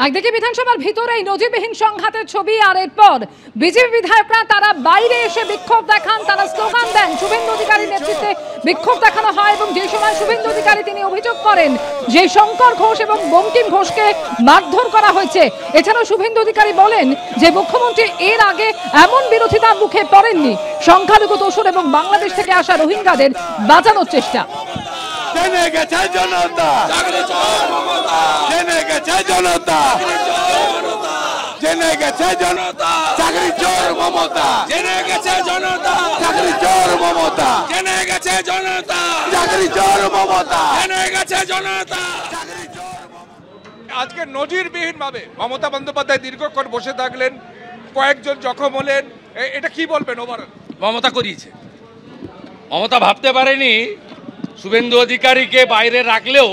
একদিকে বিধানসভার ভিতরেই নজিরবিহীন সংঘাতের ছবি, আর এরপর বিজেপি বিধায়করা তারা বাইরে এসে বিক্ষোভ দেখান, তারা স্লোগান দেন। শুভেন্দু অধিকারীর নেতৃত্বে বিক্ষোভ দেখানো হয় এবং যে সময় শুভেন্দু অধিকারী তিনি অভিযোগ করেন যে শঙ্কর ঘোষ এবং বঙ্কিম ঘোষকে মারধর করা হয়েছে। এছাড়াও শুভেন্দু অধিকারী বলেন যে মুখ্যমন্ত্রী এর আগে এমন বিরোধিতার মুখে পড়েননি। সংখ্যালঘু দোসর এবং বাংলাদেশ থেকে আসা রোহিঙ্গাদের বাঁচানোর চেষ্টা। জেনে গেছে জনতা, জেনে গেছে জনতা, জেনে গেছে জনতা, চাকরি চোর মমতা, জেনে গেছে জনতা, চাকরি চোর মমতা, জেনে গেছে জনতা, চাকরি চোর মমতা, জেনে গেছে জনতা। আজকে নজিরবিহীন ভাবে মমতা বন্দ্যোপাধ্যায় দীর্ঘক্ষণ বসে থাকলেন, কয়েকজন জখম হলেন, এটা কি বলবেন? ওভারঅল মমতা করিয়েছে। মমতা ভাবতে পারেনি শুভেন্দু অধিকারীকে বাইরে রাখলেও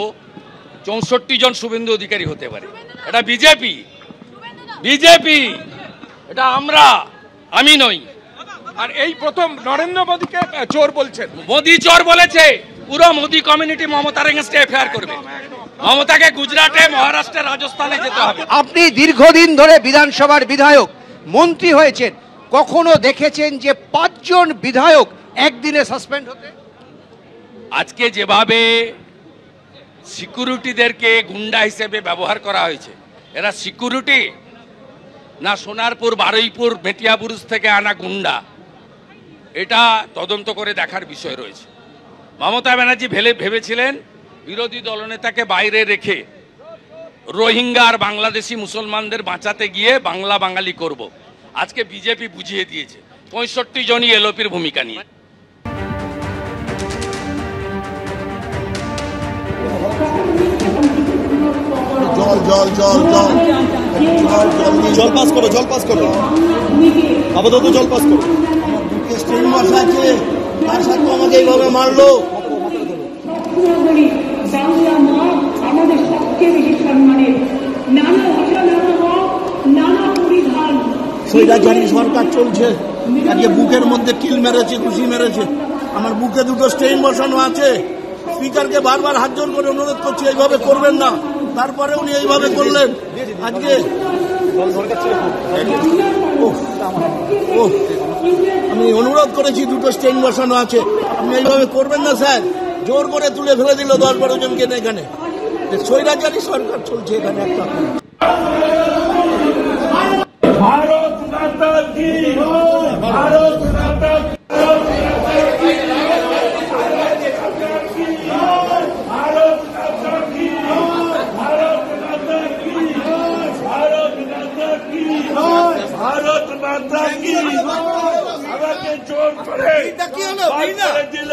64 জন শুভেন্দু অধিকারী হতে পারে। এটা বিজেপি, বিজেপি, এটা আমি নই। আর এই প্রথম নরেন্দ্র মোদীকে চোর বলছেন। মোদী চোর বলেছে, পুরো মোদী কমিউনিটি মমতার এগেইনস্টে এফআইআর করবে। মমতাকে গুজরাটে, মহারাষ্ট্রে, রাজস্থানে যেতে হবে। আপনি দীর্ঘদিন ধরে বিধানসভার বিধায়ক, মন্ত্রী হয়েছেন, কখনো দেখেছেন যে 5 জন বিধায়ক একদিনে সাসপেন্ড হতে? আজকে যেভাবে সিকিউরিটিদেরকে গুন্ডা হিসেবে ব্যবহার করা হয়েছে, এরা সিকিউরিটি না সোনারপুর, বারুইপুর, মেটিয়াবুরুজ থেকে আনা গুন্ডা, এটা তদন্ত করে দেখার বিষয় রয়েছে। মমতা ব্যানার্জি ভেবেছিলেন বিরোধী দলনেতাকে বাইরে রেখে রোহিঙ্গা আর বাংলাদেশি মুসলমানদের বাঁচাতে গিয়ে বাংলা বাঙালি করব। আজকে বিজেপি বুঝিয়ে দিয়েছে 65 জনই এলওপির ভূমিকা নিয়ে। জল জল জল জল জল পাস করো, জল পাস করো, আপাতত জল পাস করো। আমার বুকে স্ট্রেন মার্ক আছে, তার সাথে আমাকে এইভাবে মারলো। আমাদের সবচেয়ে বেশি সম্মানের, নানা ভাষা, নানা মত, নানা পরিধান। স্বৈরাচারী সরকার চলছে, আজকে বুকের মধ্যে কিল মেরেছে, ঘুষি মেরেছে। আমার বুকে 2টো স্টেইন বসানো আছে। স্পিকারকে বারবার হাত জোর করে অনুরোধ করছি এইভাবে করবেন না, তারপরে উনি এইভাবে করলেন। আজকে আমি অনুরোধ করেছি, 2টো স্টেইন বসানো আছে, আপনি এইভাবে করবেন না স্যার। জোর করে তুলে ফেলে দিল 10-12 জনকে এখানে। স্বৈরাচারী সরকার চলছে এখানে একটা। ভারত মাতা কি, ভারত মাতা কি, ভারত মাতা কি। আমাকে জোর করে দিল